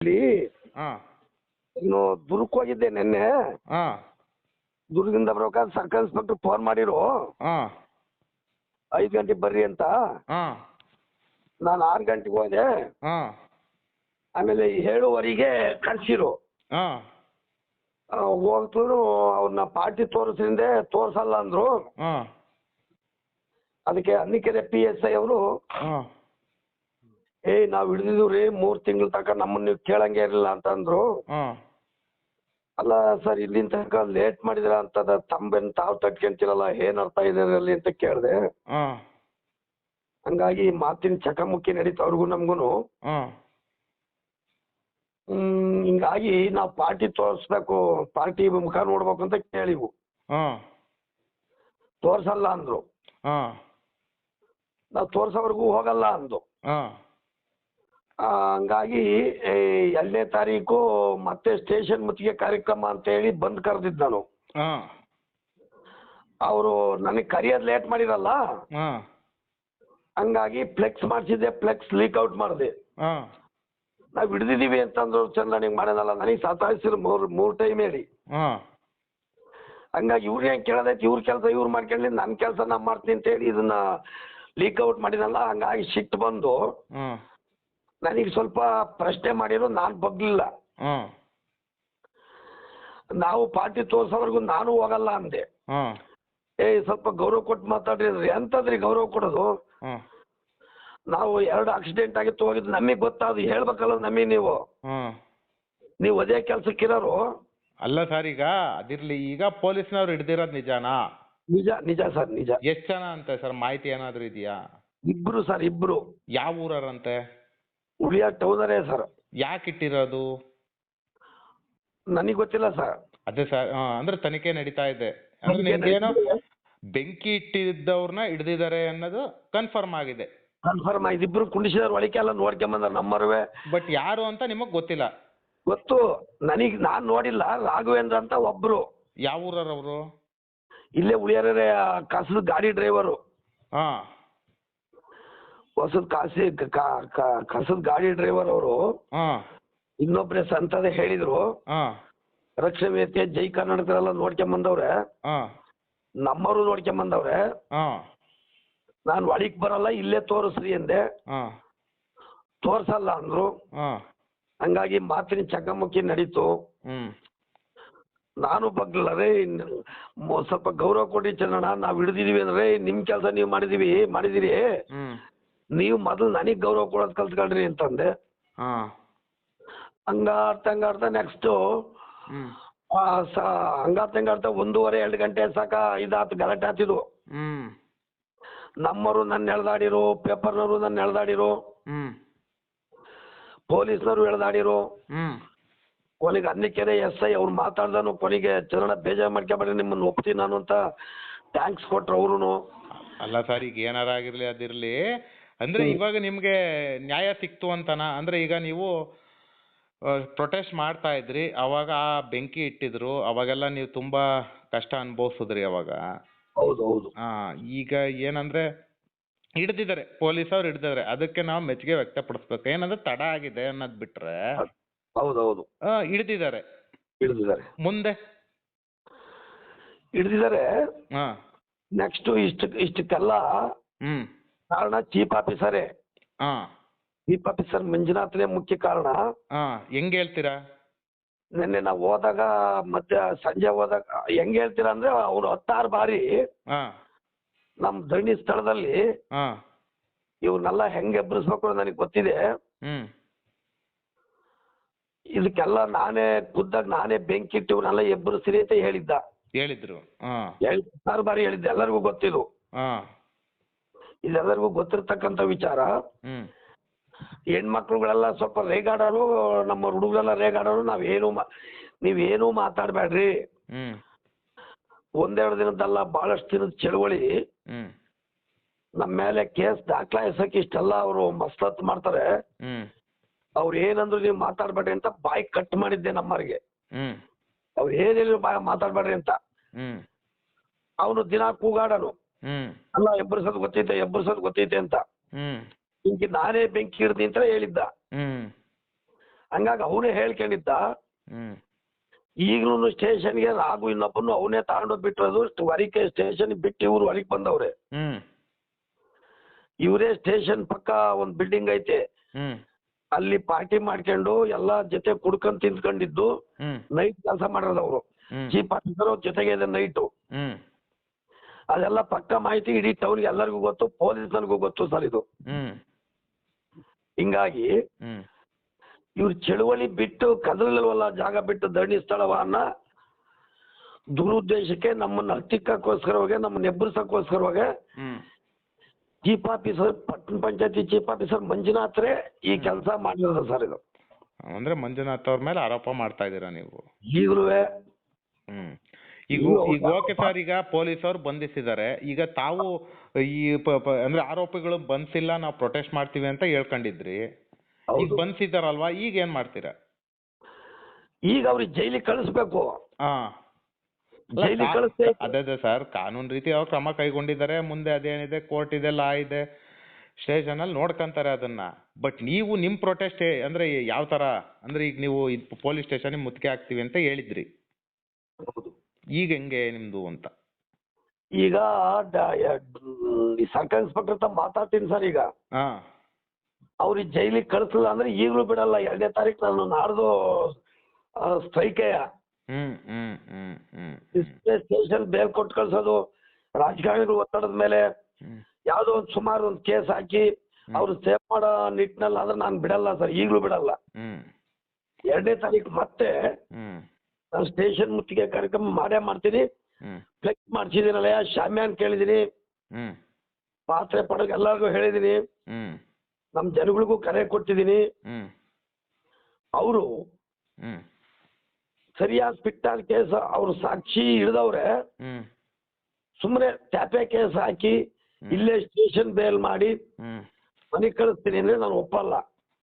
ಇಲ್ಲಿ ಹಾಂ ಇನ್ನು ದುರ್ಗಕ್ಕೆ ಹೋಗಿದ್ದೆ ನಿನ್ನೆ. ಹಾಂ ದುರ್ಗದಿಂದ ಬರ್ಬೇಕಾದ್ರೆ ಸರ್ಕಲ್ ಇನ್ಸ್ಪೆಕ್ಟರ್ ಫೋನ್ ಮಾಡಿರು ಹಾಂ 5 ಗಂಟೆಗೆ ಬರ್ರಿ ಅಂತ. ಹಾಂ ನಾನು 6 ಗಂಟೆಗೆ ಹೋದೆ. ಹಾಂ ಆಮೇಲೆ 7:15ಗೆ ಕಳ್ಸಿರು. ಹಾಂ ಹೋಗ್ತರು ಅವ್ರನ್ನ ಪಾರ್ಟಿ ತೋರಿಸಿಂದೆ ತೋರ್ಸಲ್ಲ ಅಂದ್ರು. ಹಾಂ ಅದಕ್ಕೆ ಅನ್ನಿಕೆರೆ PSI ಅವರು ಹಾಂ ನಾವು ಹಿಡಿದಿದ್ದೀವ್ರಿ 3 ತಿಂಗಳ ತನಕ ನಮ್ಮನ್ನ ನೀವು ಕೇಳಂಗೆ ಇರಲಿಲ್ಲ ಅಂತಂದ್ರು. ಹಾಂ ಅಲ್ಲ ಸರ್ ಇಲ್ಲಿನ ತನಕ ಲೇಟ್ ಮಾಡಿದ್ರ ಅಂತದ ತಂಬೆನ್ ತಾವು ತಟ್ಕೊಂತಿರಲ್ಲ ಏನ್ ಅರ್ಥ ಇದೆ ಅಲ್ಲಿ ಅಂತ ಕೇಳಿದೆ. ಹಾಂ ಹಂಗಾಗಿ ಮಾತಿನ ಚಕಮಕಿ ನಡೀತು ಅವ್ರಿಗೂ ನಮ್ಗೂ. ಹಾಂ ಹಿಂಗಾಗಿ ನಾವು ಪಾರ್ಟಿ ತೋರಿಸ್ಬೇಕು, ಪಾರ್ಟಿ ಮುಖ ನೋಡ್ಬೇಕು ಅಂತ ಕೇಳಿವು. ಹಾಂ ತೋರ್ಸಲ್ಲ ಅಂದ್ರು. ಹಾಂ ನಾವು ತೋರ್ಸೋವರೆಗೂ ಹೋಗಲ್ಲ ಅಂದು. ಹಾಂ ಹಂಗಾಗಿ 2ನೇ ತಾರೀಕು ಮತ್ತೆ ಸ್ಟೇಷನ್ ಮುತ್ತಿಗೆ ಕಾರ್ಯಕ್ರಮ ಅಂತ ಹೇಳಿ ಬಂದ್ ಕರೆದಿದ್ದು ನಾನು. ಹಾಂ ಅವರು ನನಗೆ ಕರಿಯೋದು ಲೇಟ್ ಮಾಡಿರಲ್ಲ, ಹಾಂ ಹಂಗಾಗಿ ಫ್ಲೆಕ್ಸ್ ಮಾಡಿಸಿದ್ದೆ, ಫ್ಲೆಕ್ಸ್ ಲೀಕ್ ಔಟ್ ಮಾಡಿದೆ. ಹಾಂ ನಾವು ಹಿಡಿದಿದ್ದೀವಿ ಅಂತಂದ್ರು ಚಂದ್ರನಿಗೆ ಮಾಡೋದಲ್ಲ, ನನಗೆ ಸತಾಯಿಸಿರು 3 ಟೈಮ್ ಹೇಳಿ. ಹಾಂ ಹಂಗಾಗಿ ಇವ್ರೇ ಕೇಳದೈತಿ, ಇವ್ರ ಕೆಲಸ ಇವ್ರು ಮಾಡ್ಕೊಳ್ಳಿ, ನನ್ನ ಕೆಲಸ ನಾ ಮಾಡ್ತೀನಿ ಅಂತ ಹೇಳಿ ಇದನ್ನ ಲೀಕ್ ಔಟ್ ಮಾಡಿದಲ್ಲ. ಹಂಗಾಗಿ ಸಿಟ್ಟು ಬಂದು ಹಾಂ ನನಗೆ ಸ್ವಲ್ಪ ಪ್ರಶ್ನೆ ಮಾಡಿರೋ, ನಾನು ಬಗ್ಲಿಲ್ಲ. ಹಾಂ ನಾವು ಪಾರ್ಟಿ ತೋರ್ಸೋವರೆಗೂ ನಾನು ಹೋಗಲ್ಲ ಅಂದೆ. ಹಾಂ ಸ್ವಲ್ಪ ಗೌರವ ಕೊಟ್ಟು ಮಾತಾಡ್ರಿ ಅಂದ್ರಿ. ಎಂತದ್ರಿ ಗೌರವ ಕೊಡೋದು? ಹಾಂ ನಾವು 2 ಆಕ್ಸಿಡೆಂಟ್ ಆಗಿತ್ತು, ಹೋಗಿದ್ದು ನಮಗೆ ಗೊತ್ತಾದ್ರು, ಹೇಳ್ಬೇಕಲ್ಲ ನಮಗೆ. ಹಾಂ ನೀವು ಅದೇ ಕೆಲ್ಸಕ್ಕಿರೋರು. ಅಲ್ಲ ಸರ್, ಈಗ ಅದಿರ್ಲಿ, ಈಗ ಪೊಲೀಸ್ನವ್ರು ಹಿಡ್ದಿರೋದು ನಿಜಾನಾ? ನಿಜ ನಿಜ ಸರ್, ನಿಜ. ಎಷ್ಟು ಜನ ಅಂತೆ ಸರ್, ಮಾಹಿತಿ ಏನಾದರೂ ಇದೆಯಾ? ಇಬ್ರು ಸರ್, ಇಬ್ರು. ಯಾವ ಊರರಂತೆ? ಉಳಿಯ ಟೌನರೇ ಸರ್. ಯಾಕೆ ಇಟ್ಟಿರೋದು ನನಗೆ ಗೊತ್ತಿಲ್ಲ ಸರ್. ಅದೇ ಸರ್, ಅಂದ್ರೆ ತನಿಖೆ ನಡೀತಾ ಇದೆ. ಅಂದ್ರೆ ನಿಮ್ಗೇನು ಬೆಂಕಿ ಇಟ್ಟಿದ್ದವ್ರನ್ನ ಹಿಡ್ದಿದ್ದಾರೆ ಅನ್ನೋದು ಕನ್ಫರ್ಮ್ ಆಗಿದೆ? ಕನ್ಫರ್ಮ್ ಆಗಿದೆ. ಇಬ್ರು ಕುಂಡಿಸಿದವ್ರು ಒಳಗೆ ಎಲ್ಲ ನೋಡ್ಕೊಂಬಂದಾರ ನಮ್ಮರುವೆ. ಬಟ್ ಯಾರು ಅಂತ ನಿಮಗ್ ಗೊತ್ತಿಲ್ಲ? ಗೊತ್ತು ನನಗೆ, ನಾನು ನೋಡಿಲ್ಲ. ರಾಘವೇಂದ್ರ ಅಂತ ಒಬ್ರು. ಯಾವ ಊರವ್ರು? ಇಲ್ಲೇ ಉಳಿಯರೇ, ಕಸದ ಗಾಡಿ ಡ್ರೈವರು. ಹಾ, ಹೊಸದ ಕಸದ ಗಾಡಿ ಡ್ರೈವರ್ ಅವರು. ಹಾ, ಇನ್ನೊಬ್ರೆ ಸಂತದೆ ಹೇಳಿದ್ರು, ಹಾ, ರಕ್ಷಣೆ ವೇದಿಕೆ ಜೈ ಕರ್ನಾಟಕರೆಲ್ಲ ನೋಡ್ಕೊಂಬಂದವ್ರೆ, ಹಾ, ನಮ್ಮವರು ನೋಡ್ಕೊಂಬಂದವ್ರೆ. ಹಾ, ನಾನು ಒಳಗ್ ಬರಲ್ಲ, ಇಲ್ಲೇ ತೋರಿಸ್ರಿ ಅಂದೆ. ಹಾ, ತೋರ್ಸಲ್ಲ ಅಂದ್ರು. ಹಾ, ಹಂಗಾಗಿ ಮಾತಿನ ಚಕಮಕಿ ನಡೀತು. ನಾನು ಬಗ್ಲಲ್ಲ ರೇ, ಸ್ವಲ್ಪ ಗೌರವ ಕೊಡಿ ಚಂದ್ರಣ್ಣ, ನಾವು ಹಿಡಿದಿದೀವಿ ಅಂದ್ರೆ ನಿಮ್ ಕೆಲಸ ನೀವು ಮಾಡಿದಿರಿ, ನೀವು ಮೊದಲು ನನಗೆ ಗೌರವ ಕೊಡೋದು ಕಲ್ತ್ಕೊಳ್ರಿ ಅಂತಂದೆ. ಹಂಗಾಡ್ತಾ ನೆಕ್ಸ್ಟ್ ಹಂಗಾಡ್ತಾ 1:30-2 ಗಂಟೆ ಸಾಕ ಇದಾತು, ಗಲಾಟೆ ಆತಿದು. ನಮ್ಮವರು ನನ್ನ ಎಳ್ದಾಡಿರು, ಪೇಪರ್ನವರು ನನ್ನ ಎಳ್ದಾಡಿರು, ಪೊಲೀಸ್ನವರು ಎಳ್ದಾಡಿರು. ಕೊನೆಗೆ ಅನ್ನಿಕೆರೆ SI ಅವ್ರು ಮಾತಾಡ್ದನು, ಕೊನೆಗೆ ಚಂದ್ರಣ್ಣ ಬೇಜಾರು ಮಾಡ್ಕೊಬೇಡ್ರಿ, ನಿಮ್ಮನ್ನು ಒಪ್ತೀನಿ ನಾನು ಅಂತ ಥ್ಯಾಂಕ್ಸ್ ಕೊಟ್ರು ಅವ್ರು. ಅಲ್ಲ ಸರ್, ಈಗ ಏನಾರ ಆಗಿರ್ಲಿ ಅದಿರ್ಲಿ, ಅಂದ್ರೆ ಇವಾಗ ನಿಮ್ಗೆ ನ್ಯಾಯ ಸಿಕ್ತು ಅಂತನಾ? ಅಂದ್ರೆ ಈಗ ನೀವು ಪ್ರೊಟೆಸ್ಟ್ ಮಾಡ್ತಾ ಇದ್ರಿ, ಅವಾಗ ಬೆಂಕಿ ಇಟ್ಟಿದ್ರು, ಅವಾಗೆಲ್ಲ ನೀವು ತುಂಬಾ ಕಷ್ಟ ಅನುಭವಿಸಿದ್ರಿ ಅವಾಗ. ಹೌದು ಹೌದು. ಈಗ ಏನಂದ್ರೆ ಹಿಡ್ದಿದ್ದಾರೆ, ಪೊಲೀಸವ್ರು ಹಿಡ್ದಿದ್ದಾರೆ, ಅದಕ್ಕೆ ನಾವು ಮೆಚ್ಚುಗೆ ವ್ಯಕ್ತಪಡಿಸ್ಬೇಕು. ಏನಂದ್ರೆ ತಡ ಆಗಿದೆ ಅನ್ನೋದ್ ಬಿಟ್ರೆ ಹೌದೌದು ಹಿಡ್ದಿದ್ದಾರೆ. ಮುಂದೆ ಹಿಡ್ದಿದ್ದಾರೆ. ನೆಕ್ಸ್ಟ್ ಇಷ್ಟಕ್ಕೆಲ್ಲ ಕಾರಣ ಚೀಫ್ ಆಫೀಸರೇ. ಚೀಫ್ ಆಫೀಸರ್ ಮಂಜುನಾಥ್ನೇ ಮುಖ್ಯ ಕಾರಣ. ಹೆಂಗ್ ಹೇಳ್ತೀರಾ? ನಿನ್ನೆ ನಾವು ಹೋದಾಗ, ಮತ್ತೆ ಸಂಜೆ ಹೋದಾಗ ಹೆಂಗ್ ಹೇಳ್ತೀರಾ ಅಂದ್ರೆ, ಅವ್ರು 16 ಬಾರಿ ನಮ್ ಧರಣಿ ಸ್ಥಳದಲ್ಲಿ ಇವ್ರನ್ನೆಲ್ಲ ಹೆಂಗ್ ಎಬ್ಬರಿಸ್ಬೇಕು ನನಗೆ ಗೊತ್ತಿದೆ. ಇದಕ್ಕೆಲ್ಲ ನಾನೇ ಬೆಂಕಿ ಇಟ್ಟು ಇವ್ರನ್ನೆಲ್ಲ ಎಬ್ಬರಿಸ್ರಿ ಅಂತ ಹೇಳಿದ್ರು. 16 ಬಾರಿ ಹೇಳಿದ್ದೆ, ಎಲ್ಲರಿಗೂ ಗೊತ್ತಿದ್ದು. ಇದೆಲ್ಲರಿಗೂ ಗೊತ್ತಿರ್ತಕ್ಕಂಥ ವಿಚಾರ. ಹೆಣ್ಮಕ್ಳುಗಳೆಲ್ಲ ಸ್ವಲ್ಪ ರೇಗಾಡೋರು, ನಮ್ಮ ಹುಡುಗರೆಲ್ಲ ರೇಗಾಡೋರು, ನೀವೇನು ಮಾತಾಡ್ಬೇಡ್ರಿ. 1-2 ದಿನದಲ್ಲ, ಬಹಳಷ್ಟು ದಿನದ ಚಳವಳಿ. ನಮ್ಮ ಮೇಲೆ ಕೇಸ್ ದಾಖಲಾಯಿಸಕ್ಕೆ ಇಷ್ಟೆಲ್ಲ ಅವರು ಮಸಲತ್ತು ಮಾಡ್ತಾರೆ. ಅವ್ರು ಏನಂದ್ರು ನೀವು ಮಾತಾಡ್ಬೇಡ್ರಿ ಅಂತ ಬಾಯಿ ಕಟ್ ಮಾಡಿದ್ದೆ ನಮ್ಮವ್ರಿಗೆ. ಅವ್ರು ಏನಿಲ್ಲ ಮಾತಾಡ್ಬೇಡ್ರಿ ಅಂತ. ಅವನು ದಿನ ಕೂಗಾಡನು, ಅಲ್ಲ ಎಬ್ಬರಿಸೋದು ಗೊತ್ತೈತೆ ಅಂತ. ಹಿಂಗೆ ನಾನೇ ಬೆಂಕಿ ಹಿಡ್ದಿ ಅಂತ ಹೇಳಿದ್ದ. ಹಂಗಾಗಿ ಅವನೇ ಹೇಳ್ಕೊಂಡಿದ್ದ. ಈಗಲೂ ಸ್ಟೇಷನ್ಗೆ ರಾಘು ಇನ್ನೊಬ್ಬನು ಅವನೇ ತಗೊಂಡೋಗ್ಬಿಟ್ಟಿರೋದು. ಹೊರಗೆ ಸ್ಟೇಷನ್ ಬಿಟ್ಟು ಇವ್ರು ಹೊರಗೆ ಬಂದವ್ರೆ. ಇವರೇ ಸ್ಟೇಷನ್ ಪಕ್ಕ ಒಂದ್ ಬಿಲ್ಡಿಂಗ್ ಐತೆ, ಅಲ್ಲಿ ಪಾರ್ಟಿ ಮಾಡ್ಕೊಂಡು ಎಲ್ಲ ಜೊತೆ ಕುಡ್ಕೊಂಡ್ ತಿಂದ್ಕೊಂಡಿದ್ದು ನೈಟ್ ಕೆಲಸ ಮಾಡೋದು ಅವರು. ಚೀಫ್ ಆಫೀಸರ್ ಜೊತೆಗೆ ಇದೆ ನೈಟು. ಅದೆಲ್ಲ ಪಕ್ಕ ಮಾಹಿತಿ ಇಡೀ ಟೌನ್ಗೆ ಎಲ್ಲರಿಗೂ ಗೊತ್ತು, ಪೊಲೀಸರಿಗೂ ಗೊತ್ತು ಸರ್ ಇದು. ಹಿಂಗಾಗಿ ಇವ್ರು ಚಳುವಳಿ ಬಿಟ್ಟು ಕದಲಲ್ವಲ್ಲ, ಜಾಗ ಬಿಟ್ಟು ಧರಣಿ ಸ್ಥಳವನ್ನ ದುರುದ್ದೇಶಕ್ಕೆ ನಮ್ಮನ್ನ ಹತ್ತಿಕ್ಕೋಸ್ಕರವಾಗಿ, ನಮ್ಮನ್ನ ಎಬ್ಬರಿಸಕ್ಕೋಸ್ಕರವಾಗಿ ಚೀಫ್ ಆಫೀಸರ್, ಪಟ್ಟಣ ಪಂಚಾಯತಿ ಚೀಫ್ ಆಫೀಸರ್ ಮಂಜುನಾಥ್ರೇ ಈ ಕೆಲಸ ಮಾಡಿರೋದು ಸರ್ ಇದು. ಅಂದ್ರೆ ಮಂಜುನಾಥ್ ಅವ್ರ ಮೇಲೆ ಆರೋಪ ಮಾಡ್ತಾ ಇದ್ದೀರಾ ನೀವು ಈಗಲೂ? ಈಗ ಓಕೆ ಸರ್, ಈಗ ಪೊಲೀಸ್ ಅವ್ರು ಬಂಧಿಸಿದ್ದಾರೆ. ಈಗ ತಾವು ಈ ಅಂದ್ರೆ ಆರೋಪಿಗಳು ಬಂಧಿಸಿಲ್ಲ, ನಾವು ಪ್ರೊಟೆಸ್ಟ್ ಮಾಡ್ತೀವಿ ಅಂತ ಹೇಳ್ಕೊಂಡಿದ್ರಿ. ಈಗ ಬಂಧಿಸಿದಾರಲ್ವಾ, ಈಗ ಏನ್ ಮಾಡ್ತೀರಾ? ಈಗ ಅವ್ರಿಗೆ ಜೈಲಿಗೆ ಕಳಿಸ್ಬೇಕು. ಅದೇ ಸರ್, ಕಾನೂನು ರೀತಿ ಅವ್ರು ಕ್ರಮ ಕೈಗೊಂಡಿದ್ದಾರೆ. ಮುಂದೆ ಅದೇನಿದೆ, ಕೋರ್ಟ್ ಇದೆ, ಲಾ ಇದೆ, ಸ್ಟೇಷನ್ ಅಲ್ಲಿ ನೋಡ್ಕೊಂತಾರೆ ಅದನ್ನ. ಬಟ್ ನೀವು ನಿಮ್ ಪ್ರೊಟೆಸ್ಟ್ ಅಂದ್ರೆ ಯಾವ ತರ ಅಂದ್ರೆ, ಈಗ ನೀವು ಪೊಲೀಸ್ ಸ್ಟೇಷನ್ ಮುತ್ತಿಗೆ ಹಾಕ್ತಿವಿ ಅಂತ ಹೇಳಿದ್ರಿ, ಈಗ ಹೆಂಗೆ ನಿಮ್ದು ಅಂತ? ಈಗ ಸರ್ಕಲ್ ಇನ್ಸ್ಪೆಕ್ಟರ್ ಹತ್ರ ಮಾತಾಡ್ತೀನಿ ಸರ್. ಈಗ ಅವ್ರಿಗೆ ಜೈಲಿಗೆ ಕಳಿಸಲ್ಲ ಅಂದ್ರೆ ಈಗಲೂ ಬಿಡಲ್ಲ. 2ನೇ ತಾರೀಕು ನಾನು ನಾಡ್ದು ಸ್ಟ್ರೈಕ್. ಸ್ಟೇಷನ್ ಬೇಲ್ ಕೊಟ್ಟು ಕಳ್ಸೋದು, ರಾಜಕಾರಣಿಗಳು ಒತ್ತಡದ ಮೇಲೆ ಯಾವ್ದೋ ಒಂದು ಸುಮಾರು ಒಂದು ಕೇಸ್ ಹಾಕಿ ಅವ್ರು ಸೇವ್ ಮಾಡೋ ನಿಟ್ಟಿನಲ್ಲಿ ಆದ್ರೆ ನಾನು ಬಿಡಲ್ಲ ಸರ್, ಈಗಲೂ ಬಿಡಲ್ಲ. 2ನೇ ತಾರೀಕು ಮತ್ತೆ ನಾನು ಸ್ಟೇಷನ್ ಮುತ್ತಿಗೆ ಕಾರ್ಯಕ್ರಮ ಮಾಡ್ತೀನಿ. ಫ್ಲೆಕ್ಸ್ ಮಾಡ್ಸಿದೀನಲ್ಲ, ಶಾಮ್ಯಾನ್ ಕೇಳಿದೀನಿ, ಪಾತ್ರೆ ಪಡಗ್ ಎಲ್ಲರಿಗೂ ಹೇಳಿದೀನಿ, ನಮ್ಮ ಜನಗಳಿಗೂ ಕರೆ ಕೊಟ್ಟಿದ್ದೀನಿ. ಅವರು ಸರಿಯಾದ ಪಿಟ್ಟಾದ ಕೇಸ್ ಅವ್ರು ಸಾಕ್ಷಿ ಹಿಡಿದವ್ರೆ, ಸುಮ್ಮನೆ ಟ್ಯಾಪೆ ಕೇಸ್ ಹಾಕಿ ಇಲ್ಲೇ ಸ್ಟೇಷನ್ ಬೇಲ್ ಮಾಡಿ ಮನೆಗೆ ಕಳಿಸ್ತೀನಿ ಅಂದ್ರೆ ನಾನು ಒಪ್ಪಲ್ಲ.